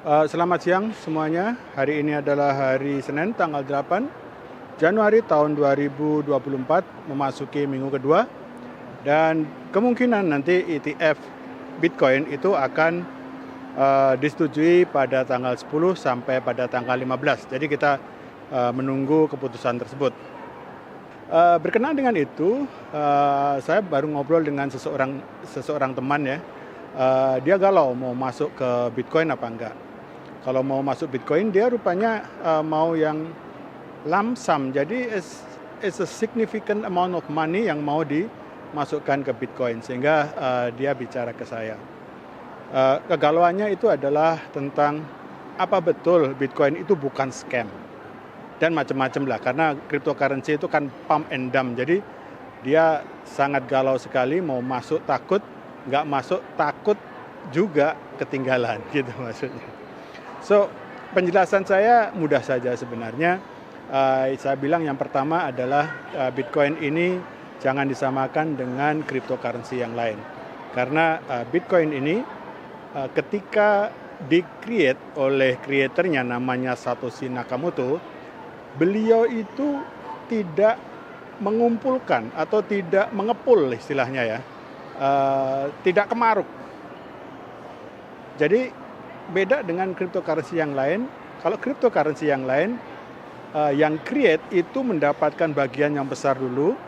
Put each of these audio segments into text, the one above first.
Selamat siang semuanya. Hari ini adalah hari Senin tanggal 8 Januari tahun 2024, memasuki minggu kedua. Dan kemungkinan nanti ETF Bitcoin itu akan disetujui pada tanggal 10 sampai pada tanggal 15. Jadi kita menunggu keputusan tersebut. Berkenaan dengan itu, saya baru ngobrol dengan seseorang teman ya. Dia galau mau masuk ke Bitcoin apa enggak. Kalau mau masuk Bitcoin, dia rupanya mau yang lump sum. Jadi it's a significant amount of money yang mau dimasukkan ke Bitcoin. Sehingga dia bicara ke saya. Kegalauannya itu adalah tentang apa betul Bitcoin itu bukan scam. Dan macam-macam lah. Karena cryptocurrency itu kan pump and dump. Jadi dia sangat galau sekali, mau masuk takut, nggak masuk takut juga ketinggalan gitu maksudnya. So, penjelasan saya mudah saja sebenarnya. Saya bilang yang pertama adalah Bitcoin ini jangan disamakan dengan cryptocurrency yang lain. Karena Bitcoin ini ketika di-create oleh kreatornya namanya Satoshi Nakamoto, beliau itu tidak mengumpulkan atau tidak mengepul istilahnya ya, tidak kemaruk. Jadi beda dengan cryptocurrency yang lain. Kalau cryptocurrency yang lain, yang create itu mendapatkan bagian yang besar dulu,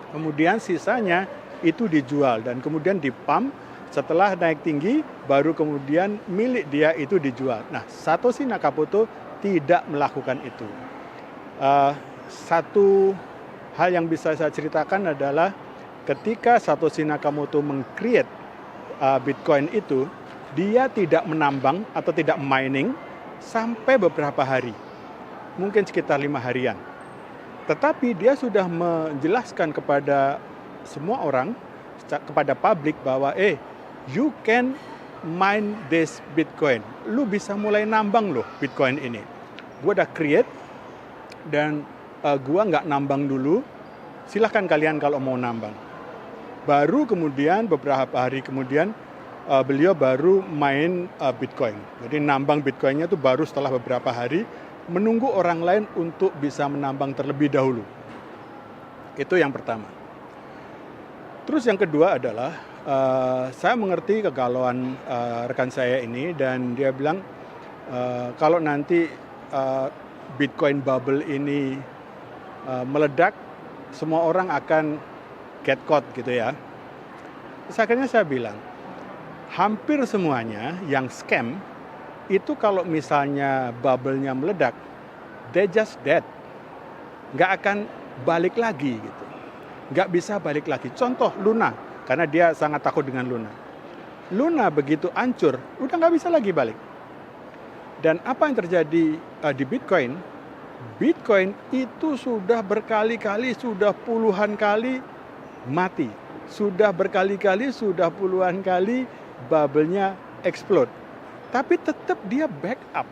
kemudian sisanya itu dijual dan kemudian dipump. Setelah naik tinggi, baru kemudian milik dia itu dijual. Nah, Satoshi Nakamoto tidak melakukan itu. Satu hal yang bisa saya ceritakan adalah ketika Satoshi Nakamoto meng-create Bitcoin itu, dia tidak menambang atau tidak mining sampai beberapa hari. Mungkin sekitar 5 harian. Tetapi dia sudah menjelaskan kepada semua orang, kepada publik bahwa you can mine this Bitcoin. Lu bisa mulai nambang loh Bitcoin ini. Gua udah create dan gua nggak nambang dulu. Silahkan kalian kalau mau nambang. Baru kemudian beberapa hari kemudian beliau baru main Bitcoin. Jadi nambang Bitcoinnya itu baru setelah beberapa hari, menunggu orang lain untuk bisa menambang terlebih dahulu. Itu yang pertama. Terus yang kedua adalah saya mengerti kegalauan rekan saya ini dan dia bilang kalau nanti Bitcoin bubble ini meledak, semua orang akan get caught gitu ya. Terus akhirnya saya bilang, hampir semuanya yang scam itu kalau misalnya bubble-nya meledak, they just dead. Nggak akan balik lagi gitu. Nggak bisa balik lagi. Contoh Luna, karena dia sangat takut dengan Luna. Luna begitu hancur, udah nggak bisa lagi balik. Dan apa yang terjadi di Bitcoin? Bitcoin itu sudah berkali-kali, sudah puluhan kali mati. Sudah berkali-kali, sudah puluhan kali bubble-nya explode. Tapi tetap dia backup.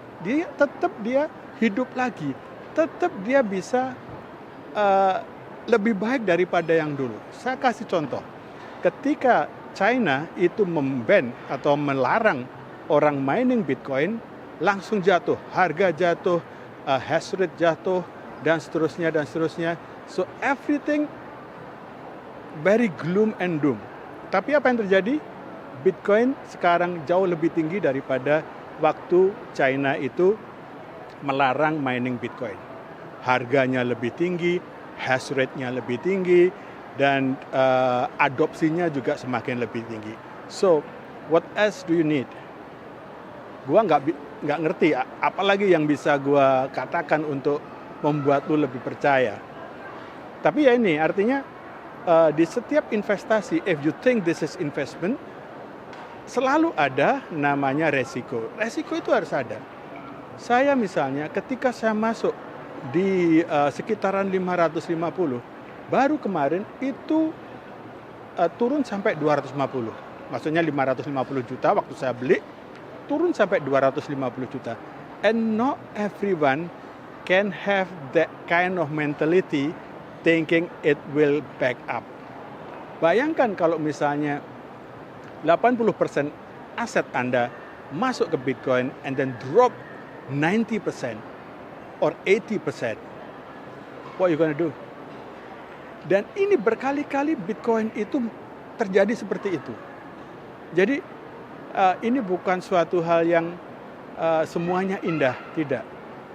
Tetap dia hidup lagi. Tetap dia bisa lebih baik daripada yang dulu. Saya kasih contoh. Ketika China itu memban atau melarang orang mining Bitcoin, langsung jatuh. Harga jatuh, hash rate jatuh, dan seterusnya. So everything very gloom and doom. Tapi apa yang terjadi? Bitcoin sekarang jauh lebih tinggi daripada waktu China itu melarang mining Bitcoin. Harganya lebih tinggi, hash rate-nya lebih tinggi, dan adopsinya juga semakin lebih tinggi. So, what else do you need? Gua nggak ngerti, apalagi yang bisa gua katakan untuk membuat lu lebih percaya. Tapi ya ini, artinya di setiap investasi, if you think this is investment, selalu ada namanya resiko. Resiko itu harus ada. Saya misalnya ketika saya masuk di sekitaran 550, baru kemarin itu turun sampai 250. Maksudnya 550 juta waktu saya beli, turun sampai 250 juta. And not everyone can have that kind of mentality thinking it will back up. Bayangkan kalau misalnya 80% aset Anda masuk ke Bitcoin and then drop 90% or 80%, what you gonna do? Dan ini berkali-kali Bitcoin itu terjadi seperti itu. Jadi ini bukan suatu hal yang semuanya indah, tidak.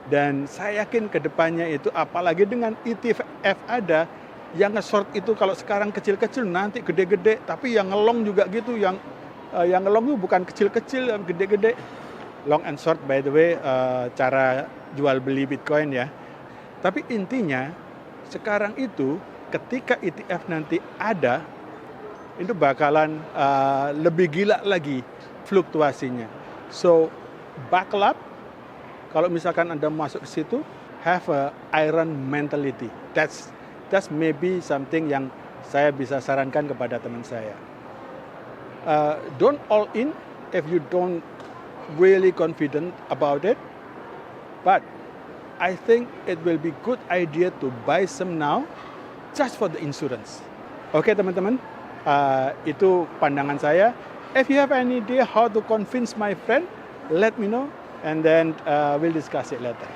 Dan saya yakin ke depannya itu, apalagi dengan ETF ada, yang nge-short itu kalau sekarang kecil-kecil nanti gede-gede, tapi yang ngelong juga gitu, yang ngelong itu bukan kecil-kecil, yang gede-gede. Long and short by the way, cara jual beli Bitcoin ya. Tapi intinya sekarang itu ketika ETF nanti ada, itu bakalan lebih gila lagi fluktuasinya. So buckle up, kalau misalkan Anda masuk ke situ, have a iron mentality. That's maybe something yang saya bisa sarankan kepada teman saya. Don't all in if you don't really confident about it, but I think it will be good idea to buy some now just for the insurance. Oke teman-teman, itu pandangan saya. If you have any idea how to convince my friend, let me know and then we'll discuss it later.